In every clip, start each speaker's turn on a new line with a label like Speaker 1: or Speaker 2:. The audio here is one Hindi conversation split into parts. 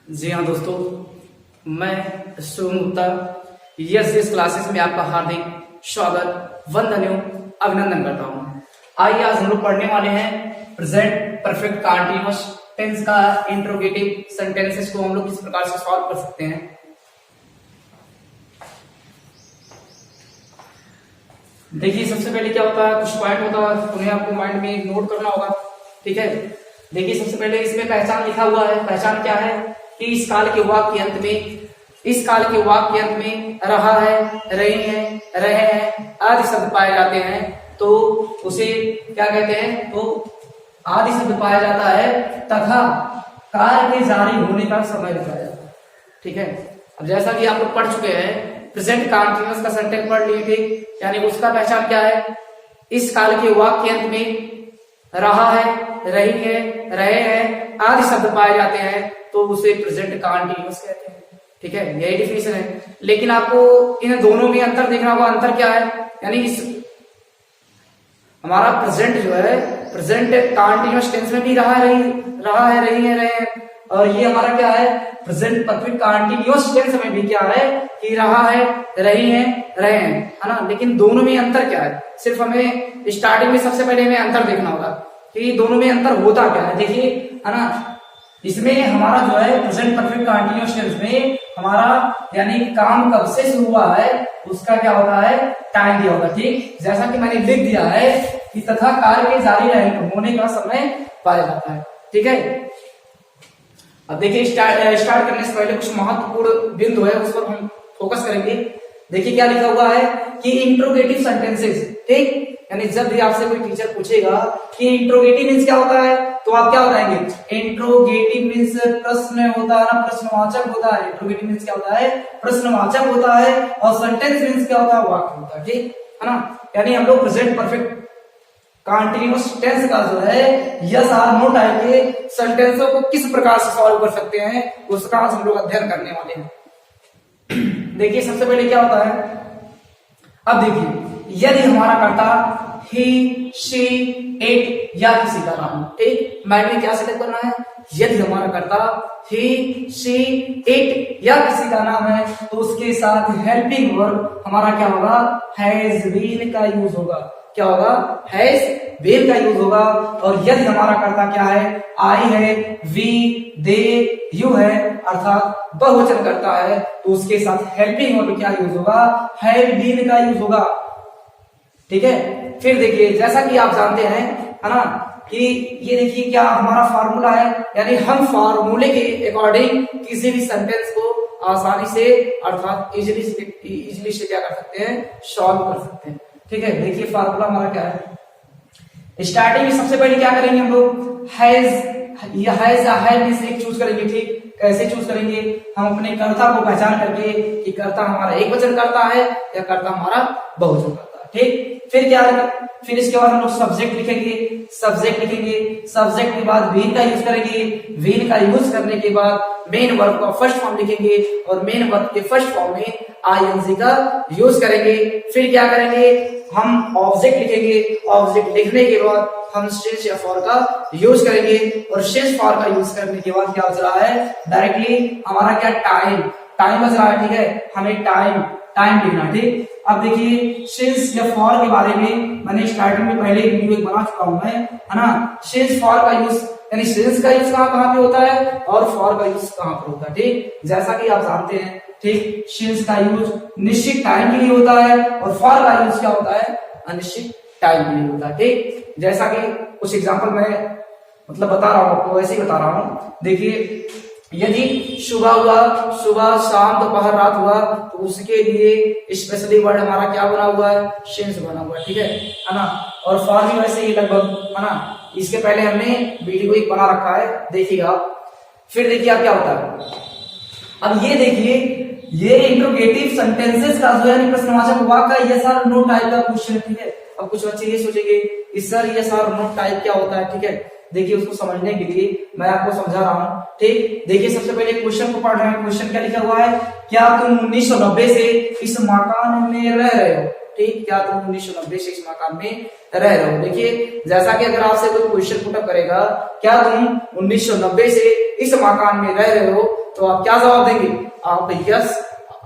Speaker 1: जी हाँ दोस्तों, मैं शुभम गुप्ता यस क्लासेस में आपका हार्दिक स्वागत, वंदन एवं अभिनंदन करता हूँ। आइए आज हम लोग पढ़ने वाले हैं प्रेजेंट परफेक्ट कंटीन्यूअस टेंस का इंट्रोगेटिव सेंटेंसेस को हम लोग किस प्रकार से सॉल्व कर सकते हैं। देखिए, सबसे पहले क्या होता है, कुछ पॉइंट होता है, उन्हें आपको माइंड में नोट करना होगा। ठीक है, देखिए सबसे पहले इसमें पहचान लिखा हुआ है। पहचान क्या है कि इस काल के वाक्य अंत में रहा है, रही है, रहे हैं आदि शब्द पाए जाते हैं तो उसे क्या कहते हैं, तो आदि शब्द पाया जाता है तथा कार्य के जारी होने का समय लिखा जाता है। ठीक है, अब जैसा कि आप लोग पढ़ चुके हैं, प्रेजेंट कंटीन्यूअस का सेंटेंस पढ़ लिए थे, यानी उसका पहचान क्या है, इस काल के वाक्य अंत में रहा है, रही है, रहे हैं आदि शब्द पाए जाते हैं तो उसे प्रेजेंट कंटीन्यूअस कहते हैं। ठीक है, यही डिफिनेशन है। लेकिन आपको इन दोनों में अंतर देखना होगा। अंतर क्या है, यानी इस हमारा प्रेजेंट जो है, प्रेजेंट कंटीन्यूअस टेंस में भी रहा है, रही है, रहे हैं, और ये हमारा क्या है, प्रेजेंट परफेक्ट कंटीन्यूअस टेंस में भी क्या है कि रहा है, रही है, रहे हैं, है ना। लेकिन दोनों में अंतर क्या है, सिर्फ हमें स्टार्टिंग में सबसे पहले हमें अंतर देखना होगा कि दोनों में अंतर होता क्या है। देखिए, है ना, इसमें हमारा जो है प्रेजेंट परफेक्ट कंटीन्यूअस टेंस में हमारा यानी काम कब से शुरू हुआ है उसका क्या होता है, टाइम दिया होगा। ठीक, जैसा कि मैंने लिख दिया है कि तथा कार्य के जारी होने का समय पाया जाता है। ठीक है, अब देखिए स्टार्ट करने से पहले कुछ महत्वपूर्ण बिंदु है, उस पर हम फोकस करेंगे। देखिए क्या लिखा हुआ है कि इंट्रोगेटिव सेंटेंसेस। ठीक, यानी जब भी आपसे कोई टीचर पूछेगा कि इंट्रोगेटिव मीन्स क्या होता है तो आप क्या बताएंगे, इंट्रोगेटिव मीन्स प्रश्न होता है ना, प्रश्नवाचक होता है। इंट्रोगेटिव मीन्स क्या होता है, प्रश्नवाचक होता है, और सेंटेंस मीन्स क्या होता है, वाक्य होता है। ठीक है ना, यानी हम लोग प्रेजेंट परफेक्ट कंटीन्यूअस टेंस का जो है यस आर नो टाइप के सेंटेंसों को किस प्रकार से सॉल्व कर सकते हैं उसका आज हम लोग अध्ययन करने वाले हैं। देखिए सबसे पहले क्या होता है, अब देखिए यदि हमारा कर्ता ही, शी, इट या किसी का नाम, ठीक, माइंड में क्या सेलेक्ट करना है, यदि हमारा कर्ता ही, शी, इट या किसी का नाम है तो उसके साथ हेल्पिंग वर्ब हमारा क्या होगा, हैज बीन का यूज होगा। क्या होगा, हैज बीन का यूज होगा। और यदि हमारा कर्ता क्या है, आई है, वी, दे, यू है, अर्थात बहुवचन करता है तो उसके साथ हेल्पिंग वर्ब क्या यूज होगा, हैव बीन का यूज होगा। ठीक है, फिर देखिए जैसा कि आप जानते हैं, है ना, कि ये देखिए क्या हमारा फार्मूला है, यानी हम फार्मूले के अकॉर्डिंग किसी भी सेंटेंस को आसानी से अर्थात इजिली से क्या कर सकते हैं, सॉल्व कर सकते हैं। ठीक है, देखिए फार्मूला हमारा क्या है, स्टार्टिंग में सबसे पहले क्या करेंगे हम लोग, हैज या हैव में से एक चूज करेंगे। ठीक, कैसे चूज करेंगे, हम अपने कर्ता को पहचान करके कि कर्ता हमारा एक वचन करता है या कर्ता हमारा बहुवचन करता है। ठीक, फिर क्या, फिर इसके बाद हम लोग सब्जेक्ट लिखेंगे। सब्जेक्ट के बाद बीन का यूज करेंगे। बीन का यूज करने के बाद मेन वर्ब का फर्स्ट फॉर्म लिखेंगे और मेन वर्ब के फर्स्ट फॉर्म में आईएनजी का यूज करेंगे। फिर क्या करेंगे, हम ऑब्जेक्ट लिखेंगे। ऑब्जेक्ट लिखने के बाद हम सिंस या फॉर का यूज करेंगे और सिंस फॉर का यूज करने के बाद क्या बच रहा है, डायरेक्टली हमारा क्या, टाइम बच रहा है। ठीक है, हमें टाइम लिखना। ठीक, अब देखिए सिंस या फॉर के बारे में मैंने स्टार्टिंग में पहले वीडियो बना चुका हूं मैं, है ना। सिंस फॉर का यूज, यानी सिंस का यूज कहां पे होता है और फॉर का यूज कहां पर होता है। ठीक, जैसा कि आप जानते हैं, ठीक, सिंस का यूज निश्चित टाइम के लिए होता है और फॉर का यूज क्या होता है, अनिश्चित टाइम के लिए होता है। ठीक, जैसा कि कुछ एग्जांपल मैं मतलब बता रहा हूं आपको, वैसे ही बता रहा हूं। देखिए यदि सुबह हुआ, सुबह, शाम, दोपहर, रात हुआ तो उसके लिए स्पेशली वर्ड हमारा क्या बना हुआ है, सिंस बना हुआ है। ठीक है ना, और फॉर भी वैसे ही लगभग, है ना। इसके पहले हमने वीडियो एक बना रखा है, देखिएगा। फिर देखिए आप क्या होता है, अब ये देखिए ये इंट्रोगेटिव सेंटेंसेस का जो है प्रश्नवाचक वाक्य यस आर नो टाइप का क्वेश्चन है। ठीक है, अब कुछ बच्चे ये सोचेंगे कि sir yes or no type क्या होता है। ठीक है, देखिए उसको समझने के लिए मैं आपको समझा रहा हूं। ठीक, देखिए सबसे पहले क्वेश्चन को पढ़ रहे हैं। क्वेश्चन क्या लिखा हुआ है, क्या तुम 1990 से इस मकान में रह रहे हो। ठीक, क्या तुम 1990 से इस मकान में रह रहे हो। देखिए जैसा कि अगर आपसे कोई क्वेश्चन पुटअप करेगा, क्या तुम 1990 से इस मकान में रह रहे हो, तो आप क्या जवाब देंगे? आप यस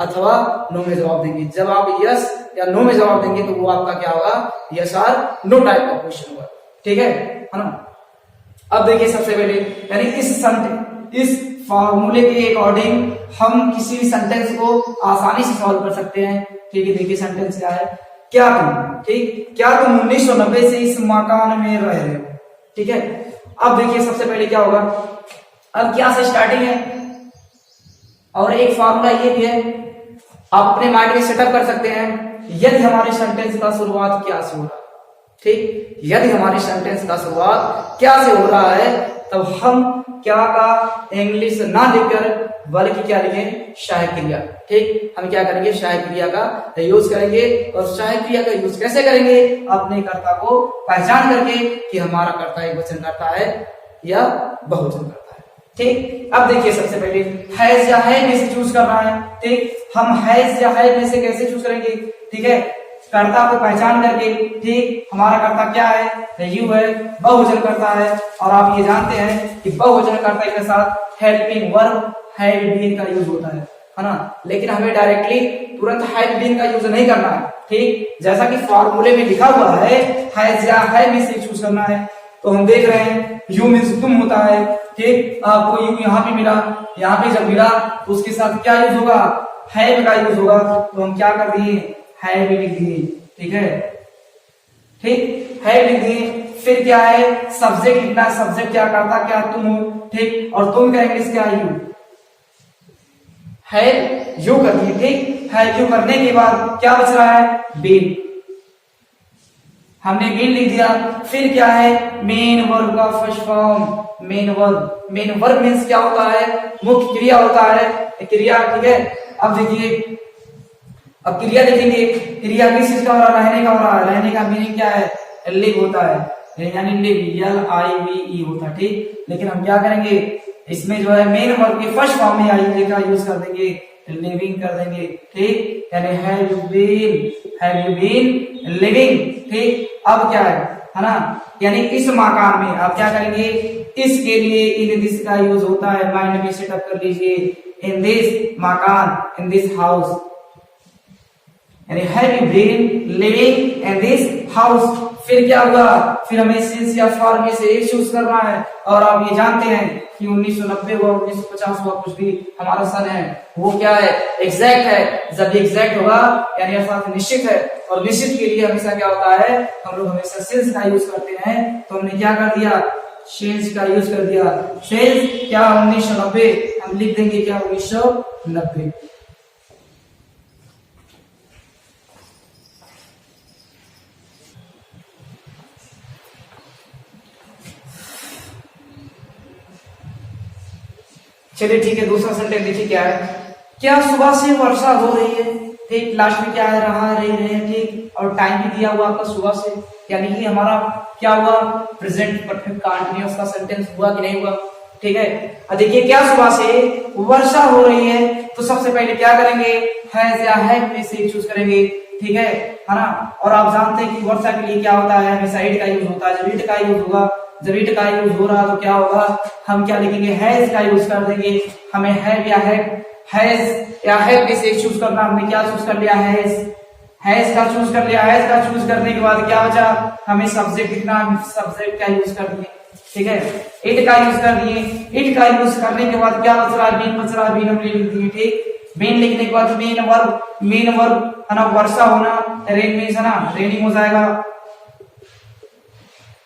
Speaker 1: अथवा नो में जवाब देंगे। जब आप यस या नो में जवाब देंगे तो वो आपका क्या होगा? यस और नो टाइप का क्वेश्चन होगा। ठीक है ना? अब देखिए सबसे पहले यानी इस फॉर्मूले के अकॉर्डिंग हम किसी भी सेंटेंस को आसानी से सॉल्व कर सकते हैं। ठीक है, देखिए सेंटेंस क्या है? क्या तुम 1990 से इस मकान में रह रहे हो? ठीक है, अब देखिए सबसे पहले क्या होगा? अब क्या से स्टार्टिंग है और एक फॉर्मूला ये भी है, आप अपने माइंड में सेटअप कर सकते हैं। यदि हमारे सेंटेंस का शुरुआत क्या से हो रहा है, ठीक, यदि हमारी सेंटेंस का शुरुआत क्या से हो रहा है, तब हम क्या का इंग्लिश ना लिखकर बल्कि क्या लिखें? सहायक क्रिया। ठीक, हम क्या करेंगे? सहायक क्रिया का यूज करेंगे। और सहायक क्रिया का यूज कैसे करेंगे? अपने कर्ता को पहचान करके कि हमारा कर्ता एकवचन कर्ता है या बहुवचन कर्ता है। ठीक, अब देखिए सबसे पहले हैज या है में से चूज करना है। ठीक, हम हैज या है में से कैसे चूज करेंगे? ठीक है, कर्ता को पहचान करके। ठीक, हमारा कर्ता क्या है? यू है, बहुवचन कर्ता है। और आप ये जानते हैं कि बहुवचन कर्ता के साथ हेल्पिंग वर्ब हैव बीन का यूज होता है ना? लेकिन हमें डायरेक्टली तुरंत हैव बीन का यूज नहीं करना है। ठीक, जैसा कि फॉर्मूले में लिखा हुआ है हैज या है में से चूज करना है। तो हम देख रहे हैं यू मीन्स तुम होता है। ठीक, आपको यू यहाँ पे मिला, यहाँ पे जब मिला तो उसके साथ क्या यूज होगा? हैव का यूज होगा। तो हम क्या कर दिए? हैव लिख दिए। ठीक है, ठीक, हैव लिख दिए। फिर क्या है? सब्जेक्ट लिखना। सब्जेक्ट क्या करता? क्या तुम हो। ठीक, और तुम का इंग्लिश क्या? यू। हैव यू कर दिए। ठीक, हैव यू करने के बाद क्या बच रहा है? बीन। हमने बीन लिख दिया। फिर क्या है? मेन वर्ब का first form main verb. Main verb means क्या होता है? मुख्य क्रिया होता है, क्रिया। ठीक है, अब देखिए, अब क्रिया देखेंगे। क्रिया किस चीज का हो रहा है? रहने का हो रहा है। रहने का मीनिंग क्या है? लिव होता है, यानी लिव, LIVE होता है। ठीक, लेकिन हम क्या करेंगे? इसमें जो है मेन वर्ब के फर्स्ट फॉर्म में आई का यूज कर देंगे, लिविंग कर देंगे। ठीक, यानी हैव यू बीन लिविंग। ठीक, अब क्या है ना? यानी इस मकान में आप क्या करेंगे? इसके लिए इन दिस का यूज होता है। माइंड में सेटअप कर लीजिए, इन दिस मकान, इन दिस हाउस, यानी have you been living in this house. फिर क्या हुआ? फिर हमें सिंस या फॉर में से एक चूज करना है। और आप ये जानते हैं कि 1990 हुआ, 1950 हुआ, कुछ भी हमारा सन है वो क्या है? एग्जैक्ट है। जब एग्जैक्ट होगा यानी अर्थात निश्चित है, और निश्चित के लिए हमेशा क्या होता है? हम लोग हमेशा सिंस का यूज करते हैं। तो हमने क्या कर दिया? सिंस का यूज कर दिया। सिंस क्या? 1990। हम लिख देंगे क्या? 1990। चलिए ठीक है, दूसरा सेंटेंस देखिए क्या है? क्या सुबह से वर्षा हो रही है? ठीक, लास्ट में क्या है? रहा रहे। ठीक, और टाइम भी दिया हुआ आपका सुबह से, यानी कि हमारा क्या हुआ? प्रेजेंट परफेक्ट कंटीन्यूअस का सेंटेंस हुआ कि नहीं हुआ? ठीक है, अब देखिए क्या सुबह से वर्षा हो रही है, तो सबसे पहले क्या करेंगे? हैज या हैव में से चूज करेंगे। ठीक है ना? और आप जानते हैं कि वर्षा के लिए क्या होता है? हमेशा इट का यूज होता है। जब इट का यूज होगा, जब इट का यूज हो रहा तो क्या होगा? हम क्या लिखेंगे? हैज का यूज कर देंगे। हमें हैव या हैव में से एक चूज करना। हमने क्या चूज कर लिया? हैज का चूज कर लिया। हैज का चूज करने के बाद क्या बचा? हमें सब्जेक्ट लिखना। सब्जेक्ट का यूज कर दिए। ठीक है, इट का यूज कर दिए। इट का यूज करने के बाद क्या बच रहा है? बीन बच रहा है। बीन हमने लिख दिए। ठीक, बीन लिखने के बाद मेन वर्ब है ना? वर्षा होना, रेन मीन्स है ना? रेनिंग हो जाएगा।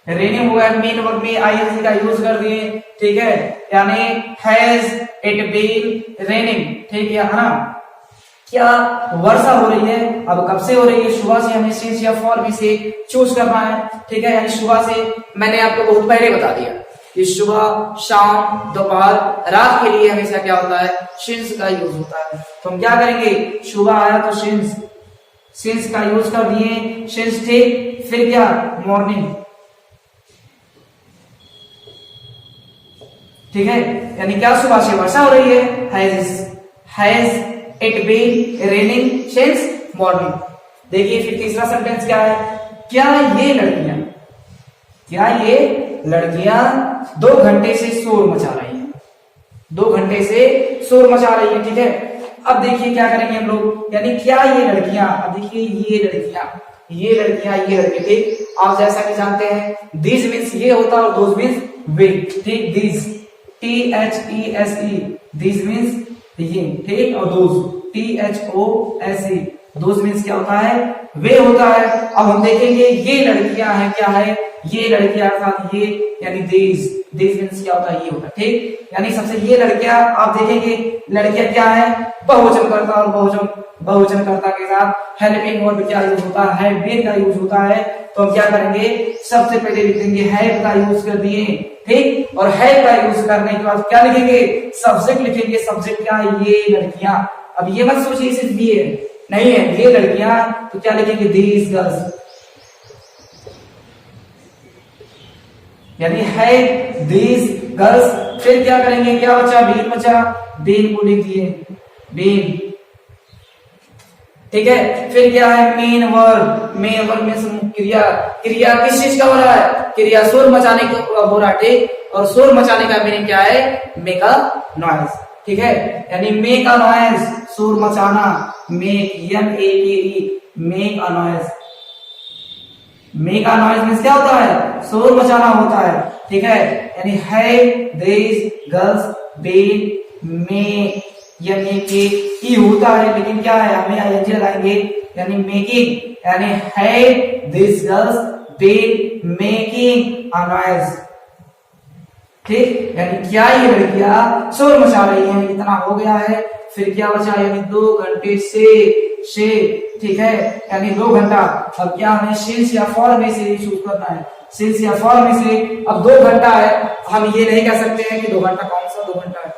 Speaker 1: रेनिंग हुआ, मेन वर्ब में आईएनजी का यूज कर दिए। ठीक है, यानी हैज इट बीन रेनिंग। ठीक है ना? क्या वर्षा हो रही है? अब कब से हो रही है? सुबह से। हमें सिंस या फॉर में से चूज करना है। ठीक है, यानी सुबह से। मैंने आपको बहुत पहले बता दिया कि सुबह, शाम, दोपहर, रात के लिए हमेशा क्या होता है? सिंस का यूज होता है। तो हम क्या करेंगे? सुबह आया तो सिंस का यूज कर दिए। सिंस। ठीक, फिर क्या? मॉर्निंग। ठीक है, यानी क्या सुबह से वर्षा हो रही है? Has it been raining since morning. देखिए फिर तीसरा सेंटेंस क्या है? क्या ये लड़कियां 2 घंटे से शोर मचा रही हैं? 2 घंटे से शोर मचा रही है, ठीक है। अब देखिए क्या करेंगे हम लोग, यानी क्या ये लड़कियां, अब देखिए ये लड़कियां, ये लड़कियां, ये लड़के, ठीक। आप जैसा कि जानते हैं दीज मीन्स ये होता है और दोज मीन्स वे, ठीक। दीज THESE, दीज मीन्स ये, ठीक। और दोज THOSE, दोज मीन्स क्या होता है, वे होता है। अब हम देखेंगे ये लड़कियां हैं, क्या है, ये लड़कियां अर्थात ये, यानी दीज, दीज मीन्स क्या होता है, ये होता है, ठीक। यानी सबसे ये लड़कियां आप देखेंगे, लड़कियां क्या है, बहुवचन करता और बहुवचन करता के साथ हेल्पिंग वर्ब क्या यूज होता है, बीन का यूज होता है। तो हम क्या करेंगे, सबसे पहले लिख देंगे हैव का यूज कर दिए, ठीक। और हैव का यूज करने के बाद क्या लिखेंगे, सब्जेक्ट लिखेंगे। सब्जेक्ट क्या है, ये लड़कियां। अब ये मत सोचिए सिर्फ ये नहीं है, ये लड़कियां, तो क्या लिखेंगे, दीज गर्ल्स, यानी है दीज गर्ल्स। फिर क्या करेंगे, क्या बचा, बीन बचा, बीन को लिख दिए, बीन, ठीक है। फिर क्या है, मेन वर्ब, मेन वर्ब में क्रिया, क्रिया किस चीज का हो रहा है, क्रिया शोर मचाने का हो रहा है, ठीक। और शोर मचाने का मीनिंग क्या है, मेक अ नॉइज, ठीक है। यानी मेक अ नॉइज, शोर मचाना, make, MEAKE, make a noise. Make a noise means क्या होता है, शोर मचाना होता है, ठीक है। यानी है these girls been make, MEAKE होता है, लेकिन क्या है, हमें ING लगाएंगे, यानी मेकिंग, यानी है these girls been making a noise, ठीक। यानी क्या ये लड़कियां शोर मचा रही हैं, इतना हो गया है। फिर क्या बचा, यानी 2 घंटे से, ठीक है, यानी 2 घंटा। अब क्या हमें सिंस या फॉर में से चूज करना है, सिंस या फॉर में से। अब 2 घंटा है, हम ये नहीं कह सकते हैं कि 2 घंटा कौन सा 2 घंटा है,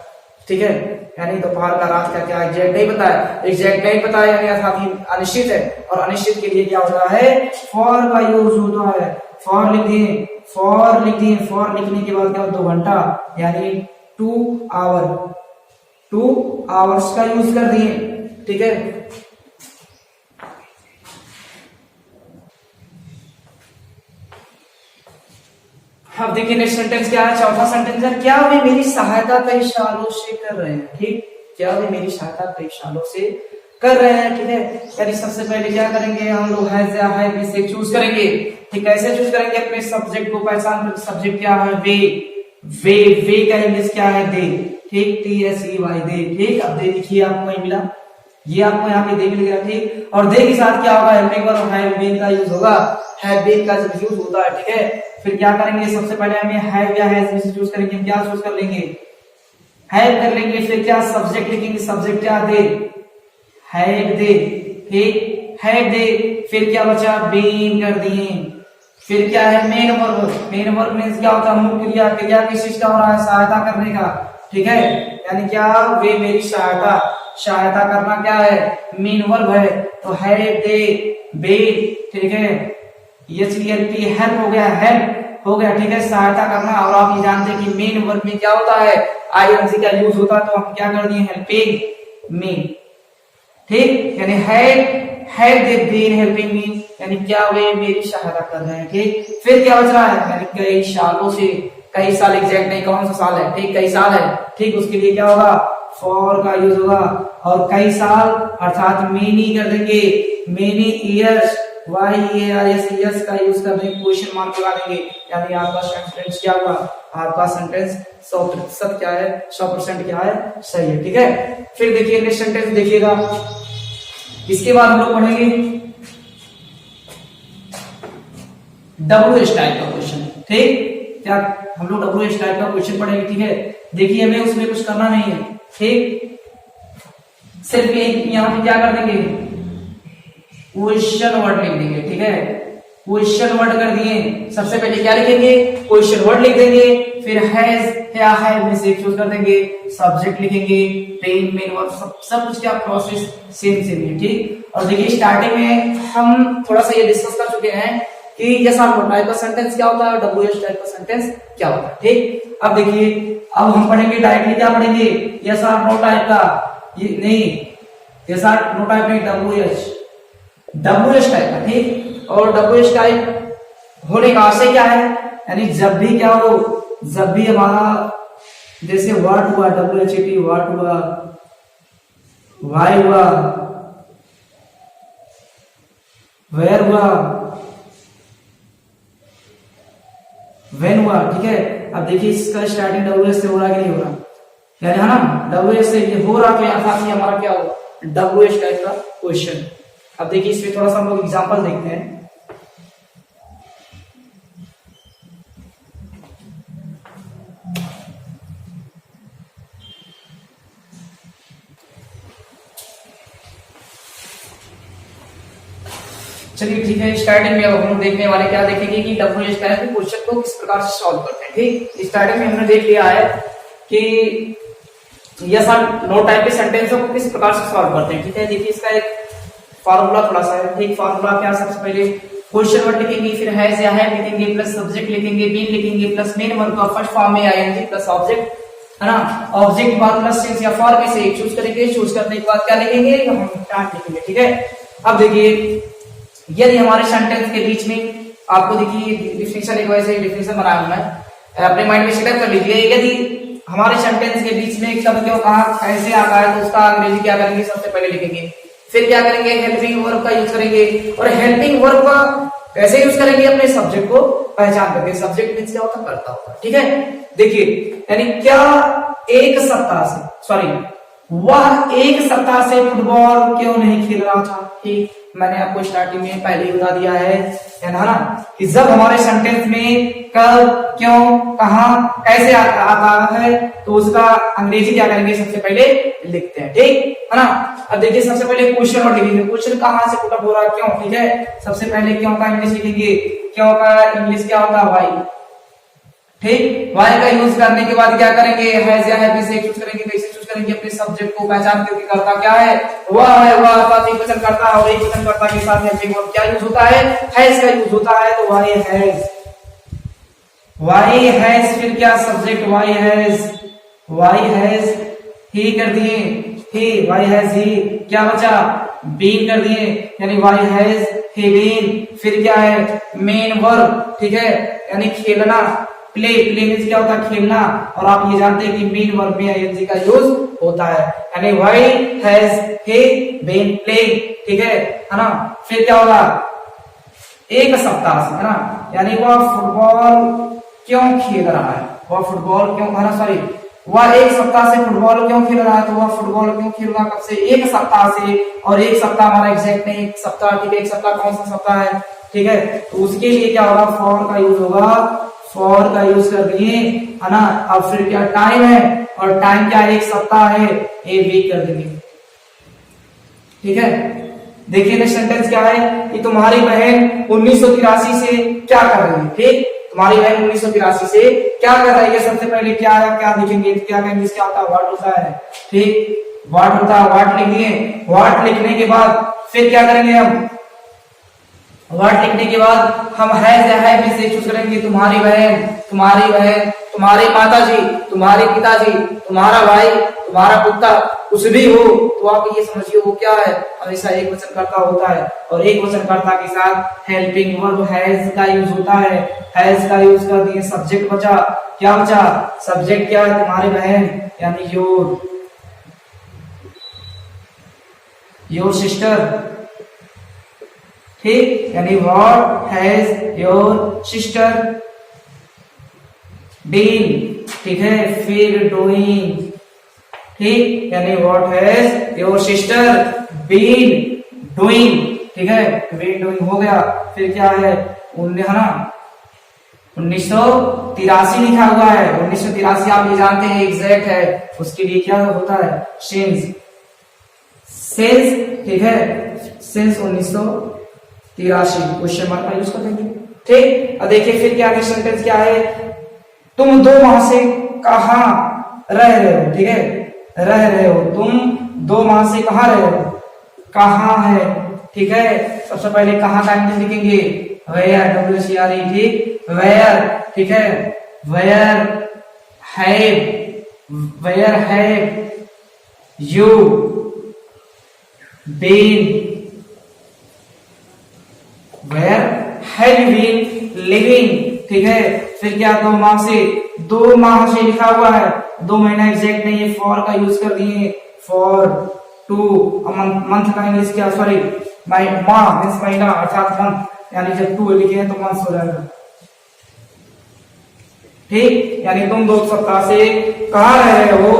Speaker 1: ठीक है। यानी दोपहर का, रात का, क्या एग्जैक्ट नहीं पता है, एग्जैक्ट नहीं पता है, यानी अर्थात ही अनिश्चित है। और अनिश्चित के लिए क्या होता है, फॉर का यूज होता है। फॉर लिख दिए, फॉर लिख दिए, फॉर लिखने के बाद क्या, 2 घंटा, यानी 2 आवर, 2 आवर्स का यूज कर दिए, ठीक है। अब देखिए नेक्स्ट सेंटेंस क्या है, चौथा सेंटेंस है, क्या वे मेरी सहायता कई सालों से कर रहे हैं, ठीक। क्या वे मेरी सहायता कई सालों से कर रहे हैं, ठीक है। यानी सबसे पहले क्या करेंगे, हम लोग हैज या है में से चूज करेंगे, ठीक। कैसे चूज करेंगे, अपने सब्जेक्ट को पहचान कर, सब्जेक्ट क्या है, वे का इंग्लिश क्या है, दे, ठीक। TSEY, दे, ठीक। अब दे लिखिए, आपको वही मिला, ये आपको यहाँ पे दे मिल गया, ठीक। और दे के साथ क्या होगा, हेल्पिंग वर्ब हैव बीन का यूज होगा, हैव बीन का जब यूज होता है, ठीक है। फिर क्या करेंगे, सबसे पहले हमें हैव या हैज में से चूज करेंगे, हम क्या चूज कर लेंगे, हैव कर लेंगे। फिर क्या, सब्जेक्ट लिखेंगे, सब्जेक्ट क्या, दे, हैव दे, ठीक, हैव दे। फिर क्या बचा, बीन कर दिए। फिर क्या है, main verb, main verb means क्या होता है, मुख्य क्रिया, क्रिया किस चीज का हो रहा है, सहायता करने का, ठीक है। यानी क्या, वे मेरी सहायता, सहायता करना क्या है, मेन वर्ब है, तो है दे बे, ठीक है। HELP हेल्प हो गया, हेल्प हो गया, ठीक है, सहायता करना। और आप ये जानते हैं कि मेन वर्ब में क्या होता है, ING का यूज होता है, तो हम क्या कर दिए, हेल्पिंग मी, ठीक। यानी have they been helping me, यानी क्या वे मेरी सहायता कर रहे हैं, ठीक। फिर क्या बच रहा है, यानी कई सालों से, कई साल एग्जैक्ट नहीं कौन सा साल है, ठीक, कई साल है, ठीक। उसके लिए क्या होगा, फॉर का यूज होगा। और कई साल अर्थात मेनी कर देंगे, मेनी ईयर्स, YEARS का यूज कर देंगे, क्वेश्चन मार्क लगा देंगे, यानी आपका सेंटेंस क्या होगा, आपका सेंटेंस 100% क्या है, 100% क्या है, सही है, ठीक है। फिर देखिए नेक्स्ट सेंटेंस देखिएगा, इसके बाद हम लोग पढ़ेंगे WH टाइप का क्वेश्चन, ठीक। क्या हम लोग WH टाइप का क्वेश्चन पढ़ेंगे, ठीक है। देखिए हमें उसमें कुछ करना नहीं है, ठीक। सिर्फ यहाँ पे क्या कर देंगे, क्वेश्चन वर्ड लिख देंगे, ठीक है। क्वेश्चन वर्ड कर दिए, सबसे पहले क्या लिखेंगे, क्वेश्चन वर्ड लिख देंगे। फिर हैज या है में से चूज कर देंगे, सब्जेक्ट लिखेंगे, मेन वर्ब, सब कुछ क्या प्रोसेस सेम है, ठीक। और देखिए स्टार्टिंग में हम थोड़ा सा ये डिस्कस कर चुके हैं कि यस आर नो टाइप का सेंटेंस क्या होता है और WH टाइप का सेंटेंस क्या होता है, ठीक। अब देखिए, अब हम पढ़ेंगे डायरेक्टली, क्या पढ़ेंगे, यस आर नो टाइप का, ये नहीं, यस आर नो टाइप नहीं, WH टाइप का, ठीक। और WH टाइप होने का आशय क्या है, यानी जब भी क्या हो, जब भी हमारा जैसे व्हाट हुआ, WHAT, व्हाट हुआ, वाई हुआ, वेयर हुआ, व्हेन हुआ। ठीक है, अब देखिए इसका स्टार्टिंग WH से हो रहा कि नहीं हो रहा, यानी है ना WH से ये हो रहा, तो यहाँ से हमारा क्या होगा, WH टाइप का क्वेश्चन। अब देखिए इसमें थोड़ा सा हम लोग एग्जाम्पल देखते हैं। चलिए ठीक है, स्टार्टिंग में अब हम देखने वाले क्या देखेंगे कि WH टाइप के क्वेश्चन को किस प्रकार से सॉल्व करते हैं। ठीक, स्टार्टिंग में हमने देख लिया है कि यस और नो टाइप के सेंटेंसों को किस प्रकार से सॉल्व करते हैं। ठीक है, देखिए इसका एक फार्मूला थोड़ा सा है। ठीक, फार्मूला क्या, सबसे पहले क्वेश्चन वर्ड लिखेंगे, फिर हैज या है लिखेंगे, प्लस सब्जेक्ट लिखेंगे, बीन लिखेंगे, प्लस मेन वर्ब का फर्स्ट फॉर्म में आएंगे, प्लस ऑब्जेक्ट, है ना, ऑब्जेक्ट के बाद प्लस सिंस या फॉर में से एक चूज करेंगे, चूज करने के बाद क्या लिखेंगे, हम स्टार्ट लिखेंगे। ठीक है, अब देखिए यदि हमारे सेंटेंस के बीच में आपको देखिए डिफिनेशन एक वैसे डिफिनेशन बनाया हूं मैं, अपने माइंड में सेटअप कर लीजिए। यदि हमारे सेंटेंस के बीच में कब क्यों कहां कैसे आता है तो उसका अंग्रेजी क्या करेंगे, सबसे पहले लिखेंगे, फिर क्या करेंगे, हेल्पिंग वर्ब का यूज करेंगे, और हेल्पिंग वर्ब का कैसे यूज करेंगे, अपने सब्जेक्ट को पहचान करके। सब्जेक्ट मींस क्या होता है, करता होता है। ठीक है, देखिए यानी क्या एक सप्ताह से, सॉरी वह एक सप्ताह से फुटबॉल क्यों नहीं खेल रहा था। ठीक, मैंने आपको स्टार्टिंग में पहले ही बता दिया है ना, कि जब हमारे सेंटेंस में कब, क्यों, कहां, कैसे आता है तो उसका अंग्रेजी क्या करेंगे, सबसे पहले लिखते हैं। ठीक है ना, अब देखिए सबसे पहले क्वेश्चन वर्ड लिखेंगे, क्वेश्चन कहां से पुटअप हो रहा है, क्यों। ठीक है, सबसे पहले क्यों का इंग्लिश लिखेंगे, क्यों का इंग्लिश क्या होता है, वाई। ठीक, वाई का यूज करने के बाद क्या करेंगे, हैज या है से चूज करेंगे, कैसे चूज करेंगे, अपने सब्जेक्ट को पहचान करके करता क्या है, वह है, वह साथ एक वचन करता है, और एक वचन करता के साथ हेल्पिंग वर्ब क्या यूज होता है, हैज का यूज होता है, तो वाई हैज, वाई हैज, फिर क्या subject why has, why has he कर दिए, ही, वाई हैज ही, क्या बचा, बीन कर दिए, यानी वाई हैज ही बीन, फिर क्या है, मेन वर्ब। ठीक है, यानी खेलना, प्ले, प्ले मींस क्या होता है, खेलना, और आप ये जानते हैं कि मेन वर्ब में आईएनजी का यूज होता है, यानी why has he been playing. ठीक है ना, फिर क्या होगा, एक सप्ताह से, है ना, यानी वह फुटबॉल क्यों खेल रहा है, वह फुटबॉल क्यों, है ना, सॉरी वह एक सप्ताह से फुटबॉल क्यों खेल रहा है, तो वह फुटबॉल क्यों खेल रहा है, कब से, एक सप्ताह से, और एक सप्ताह हमारा एग्जैक्ट नहीं, एक सप्ताह। ठीक है, एक सप्ताह कौन सा सप्ताह है। ठीक है, तो उसके लिए क्या होगा, फॉर का यूज होगा, फॉर का यूज कर दिए, है ना। अब फिर क्या टाइम है, और टाइम क्या, एक सप्ताह है, ए वीक कर देंगे। ठीक है, देखिए नेक्स्ट सेंटेंस क्या है, कि तुम्हारी बहन 1983 से क्या कर रही है। ठीक, तुम्हारी बहन 1983 से क्या कर रही है, सबसे पहले क्या है, क्या लिखेंगे, क्या कहेंगे, क्या होता है, व्हाट होता है। ठीक, व्हाट होता है, व्हाट लिख दिए, व्हाट लिखने के बाद फिर क्या करेंगे, हम वर्ड लिखने के बाद हम हैज या है में से चूज करेंगे, तुम्हारी बहन, तुम्हारी बहन, तुम्हारे माताजी, तुम्हारे पिताजी, तुम्हारा भाई, तुम्हारा कुत्ता, कुछ भी हो तो आप ये समझिए वो क्या है, हमेशा एक वचन कर्ता होता है, और एक वचन कर्ता के साथ हेल्पिंग वर्ब हैज का यूज होता है। हैज का यूज कर दिए, सब्जेक्ट बचा, क्या बचा, सब्जेक्ट क्या है, तुम्हारी बहन, यानी योर सिस्टर। ठीक, यानी what has your sister been. ठीक है, फिर डूइंग। ठीक, यानी what has your sister been doing. ठीक है, बीन डूइंग हो गया, फिर क्या है, है ना 1983 लिखा हुआ है, 1983 आप ये जानते हैं एग्जैक्ट है, उसके लिए क्या होता है, सिंस। ठीक है, सिंस 1983 क्वेश्चन मार्क का यूज कर देंगे। ठीक, अब देखिए फिर क्या सेंटेंस क्या है, तुम 2 माह से कहां रह रहे हो। ठीक है, रह रहे हो, तुम 2 माह से कहां रह रहे हो, कहां है। ठीक है, सबसे पहले कहां का इंग्लिश लिखेंगे, वेयर, WHERE। ठीक, वेयर। ठीक है, where have you been, where have you been living. ठीक है, फिर क्या 2 माह से, 2 माह से लिखा हुआ है, 2 महीना एग्जैक्ट नहीं है, फॉर का यूज कर दिए, फॉर 2 मंथ का इंग्लिश क्या, सॉरी माह मीन्स महीना अर्थात मंथ, यानी जब 2 लिखे हैं तो मंथ हो जाएगा। ठीक, यानी तुम 2 सप्ताह से कहाँ रह रहे हो,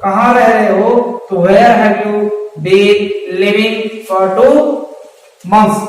Speaker 1: कहाँ रह रहे हो, तो where have you been living for 2 months।